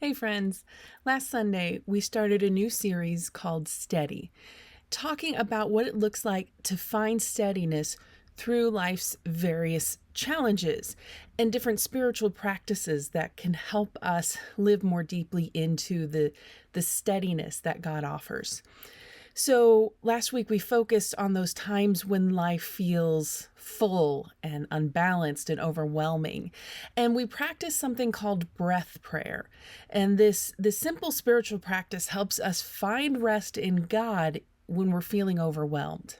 Hey friends, last Sunday we started a new series called Steady, talking about what it looks like to find steadiness through life's various challenges and different spiritual practices that can help us live more deeply into the steadiness that God offers. So last week we focused on those times when life feels full and unbalanced and overwhelming. And we practiced something called breath prayer. And this simple spiritual practice helps us find rest in God when we're feeling overwhelmed.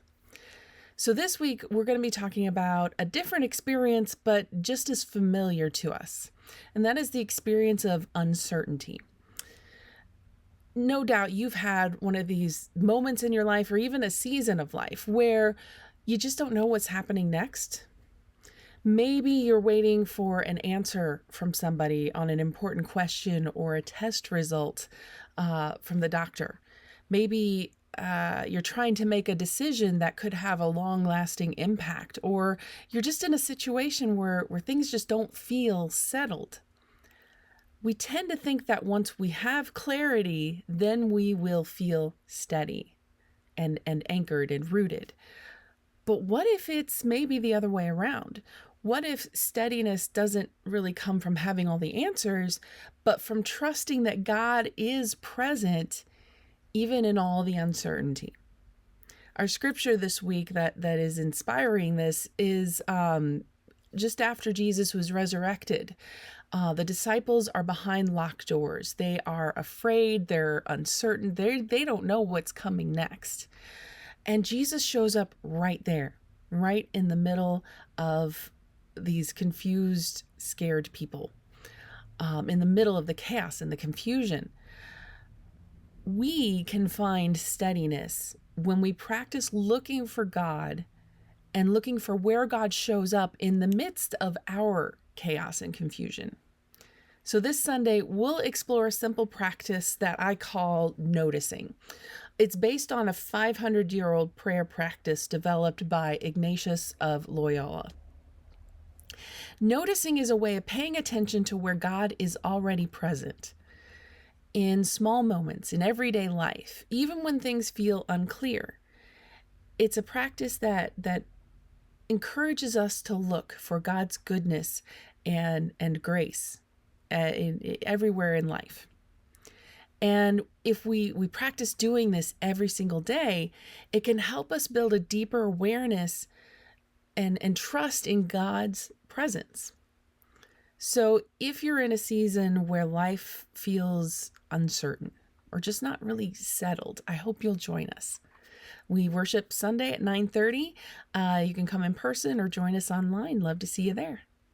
So this week we're going to be talking about a different experience, but just as familiar to us. And that is the experience of uncertainty. No doubt you've had one of these moments in your life or even a season of life where you just don't know what's happening next. Maybe you're waiting for an answer from somebody on an important question or a test result from the doctor. Maybe you're trying to make a decision that could have a long-lasting impact, or you're just in a situation where things just don't feel settled. We tend to think that once we have clarity, then we will feel steady and anchored and rooted. But what if it's maybe the other way around? What if steadiness doesn't really come from having all the answers, but from trusting that God is present even in all the uncertainty? Our scripture this week that is inspiring this is just after Jesus was resurrected. The disciples are behind locked doors. They are afraid. They're uncertain. They don't know what's coming next. And Jesus shows up right there, right in the middle of these confused, scared people, in the middle of the chaos and the confusion. We can find steadiness when we practice looking for God and looking for where God shows up in the midst of our chaos and confusion. So this Sunday, we'll explore a simple practice that I call noticing. It's based on a 500-year-old prayer practice developed by Ignatius of Loyola. Noticing is a way of paying attention to where God is already present in small moments in everyday life, even when things feel unclear. It's a practice that encourages us to look for God's goodness and grace everywhere in life. And if we practice doing this every single day, it can help us build a deeper awareness and trust in God's presence. So if you're in a season where life feels uncertain or just not really settled, I hope you'll join us. We worship Sunday at 9:30. You can come in person or join us online. Love to see you there.